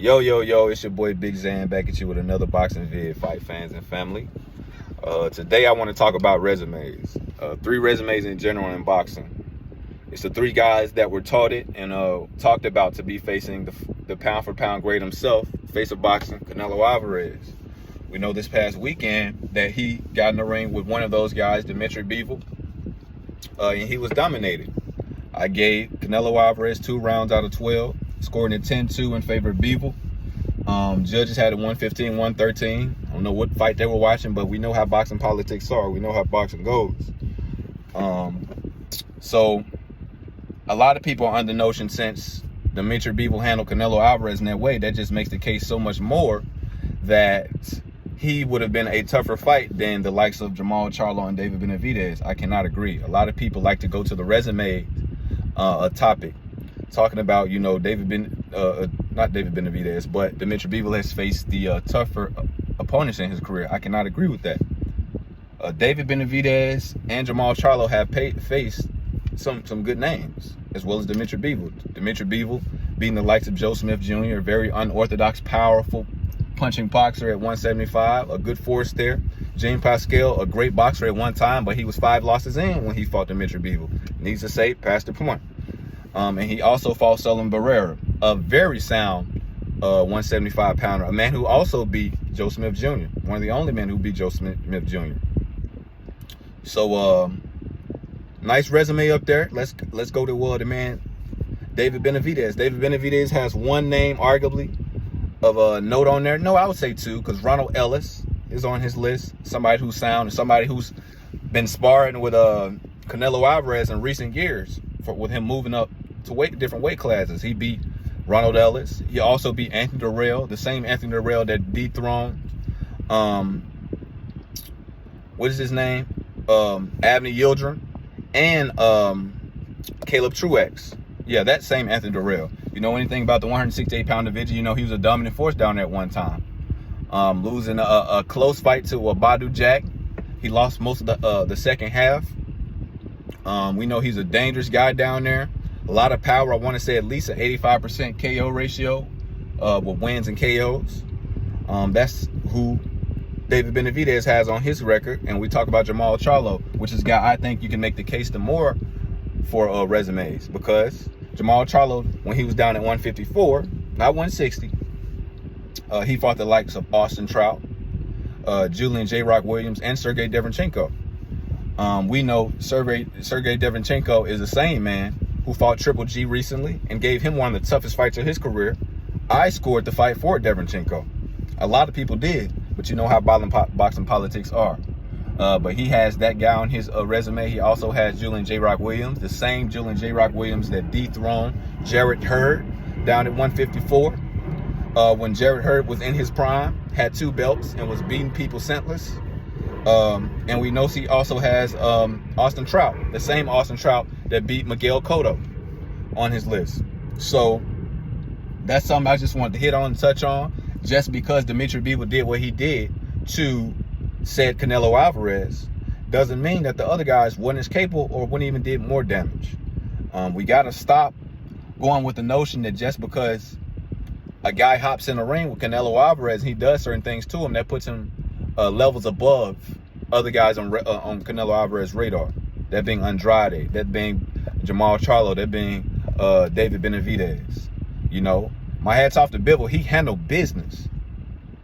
Yo, it's your boy Big Zan back at you with another boxing vid, fight fans and family. Today I want to talk about resumes. 3 resumes in general in boxing. It's the 3 guys that were taught it and talked about to be facing the pound for pound great himself, face of boxing, Canelo Alvarez. We know this past weekend that he got in the ring with one of those guys, Dmitry Bivol, and he was dominated. I gave Canelo Alvarez 2 rounds out of 12, scoring at 10-2 in favor of Bivol. Judges had it 115, 113. I don't know what fight they were watching, but we know how boxing politics are. We know how boxing goes. So a lot of people are under the notion since Dmitry Bivol handled Canelo Alvarez in that way, that just makes the case so much more that he would have been a tougher fight than the likes of Jamal Charlo and David Benavidez. I cannot agree. A lot of people like to go to the resume topic, talking about, not David Benavidez, but Dmitry Bivol has faced the tougher opponents in his career. I cannot agree with that. David Benavidez and Jamal Charlo have faced some good names, as well as Dmitry Bivol. Dmitry Bivol beating the likes of Joe Smith Jr., a very unorthodox, powerful punching boxer at 175, a good force there. Jean Pascal, a great boxer at one time, but he was 5 losses in when he fought Dmitry Bivol. Needs to say, past the point. And he also fought Sullivan Barrera, a very sound 175 pounder, a man who also beat Joe Smith Jr., one of the only men who beat Joe Smith Jr. So nice resume up there. Let's go to the man David Benavidez. David Benavidez has one name arguably of a note on there. No, I would say 2, because Ronald Ellis is on his list. Somebody who's sound and somebody who's been sparring with Canelo Alvarez in recent years, with him moving up to different weight classes. He beat Ronald Ellis. He also beat Anthony Durrell, the same Anthony Durrell that dethroned what is his name? Abney Yildirim and Caleb Truex. Yeah, that same Anthony Durrell. You know anything about the 168-pound division, you know he was a dominant force down there at one time. Losing a close fight to Badu Jack. He lost most of the second half. We know he's a dangerous guy down there. A lot of power. I want to say at least an 85% KO ratio with wins and KOs. That's who David Benavidez has on his record. And we talk about Jamal Charlo, which is a guy I think you can make the case for resumes, because Jamal Charlo, when he was down at 154, not 160, he fought the likes of Austin Trout, Julian J. Rock Williams, and Sergey Derevyanchenko. We know Sergey Derevyanchenko is the same man who fought Triple G recently and gave him one of the toughest fights of his career. I scored the fight for Derevyanchenko. A lot of people did, but you know how boxing politics are. But he has that guy on his resume. He also has Julian J. Rock Williams, the same Julian J. Rock Williams that dethroned Jarrett Hurd down at 154. When Jarrett Hurd was in his prime, had 2 belts, and was beating people senseless. And we know he also has Austin Trout, the same Austin Trout that beat Miguel Cotto, on his list. So that's something I just wanted to hit on and touch on. Just because Dmitry Bivol did what he did to said Canelo Alvarez doesn't mean that the other guys weren't as capable or wouldn't even did more damage. We got to stop going with the notion that just because a guy hops in the ring with Canelo Alvarez and he does certain things to him, that puts him levels above other guys on Canelo Alvarez's radar. That being Andrade, that being Jamal Charlo, that being David Benavidez. You know, my hat's off to Bivol. He handled business.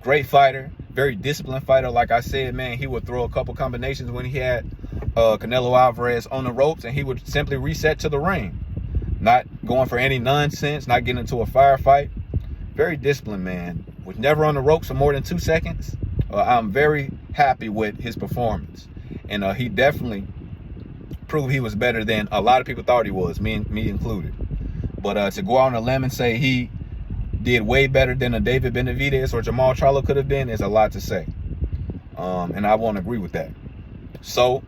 Great fighter, very disciplined fighter. Like I said, man, he would throw a couple combinations when he had Canelo Alvarez on the ropes, and he would simply reset to the ring. Not going for any nonsense, not getting into a firefight. Very disciplined man. Was never on the ropes for more than 2 seconds. I'm very happy with his performance. And he definitely proved he was better than a lot of people thought he was, me included. But to go out on a limb and say he did way better than a David Benavidez or Jamal Charlo could have been is a lot to say. And I won't agree with that. So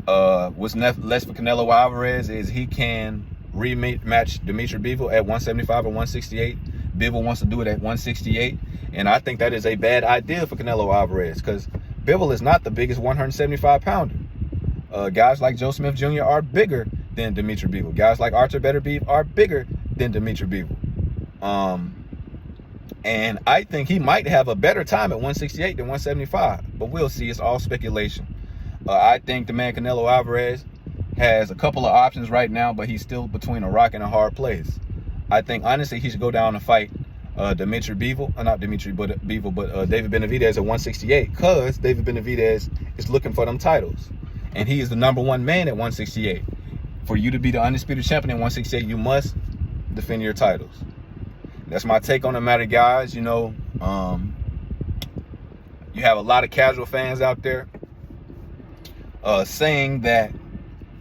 what's left for Canelo Alvarez is he can rematch Dmitry Bivol at 175 or 168. Bivol wants to do it at 168. And I think that is a bad idea for Canelo Alvarez, because Bivol is not the biggest 175-pounder. Guys like Joe Smith Jr. are bigger than Dmitry Bivol. Guys like Artur Beterbiev are bigger than Dmitry Bivol. And I think he might have a better time at 168 than 175. But we'll see. It's all speculation. I think the man Canelo Alvarez has a couple of options right now, but he's still between a rock and a hard place. I think, honestly, he should go down and fight Dmitry Bivol. Not Dmitry Bivol, but David Benavidez at 168. Because David Benavidez is looking for them titles. And he is the #1 man at 168. For you to be the undisputed champion at 168, you must defend your titles. That's my take on the matter, guys. You know, you have a lot of casual fans out there saying that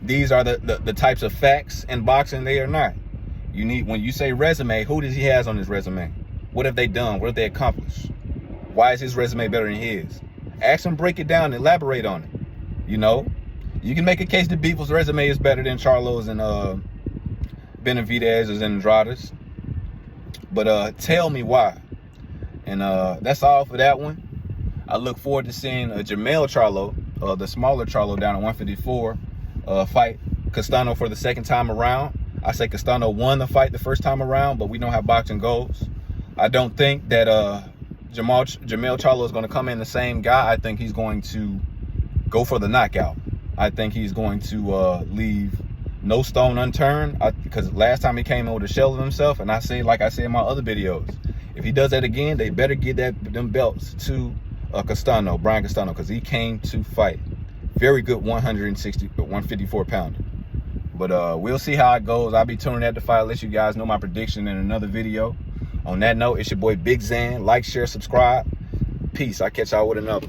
these are the types of facts in boxing. They are not. You need, when you say resume, who does he has on his resume? What have they done? What have they accomplished? Why is his resume better than his? Ask him, break it down, elaborate on it. You know, you can make a case that Bivol's resume is better than Charlo's and Benavidez's and Andrade's. But tell me why. And that's all for that one. I look forward to seeing Jermell Charlo, the smaller Charlo, down at 154, fight Castano for the second time around. I say Castano won the fight the first time around, but we know how boxing goes. I don't think that Jermell Charlo is going to come in the same guy. I think he's going to go for the knockout. I think he's going to leave no stone unturned, because last time he came in with a shell of himself, and I say, like I say in my other videos, if he does that again, they better get them belts to Castano, Brian Castano, because he came to fight. Very good 154 pounder. But we'll see how it goes. I'll be tuning at the fight. I'll let you guys know my prediction in another video. On that note, it's your boy Big Zan. Like, share, subscribe. Peace. I'll catch y'all with another.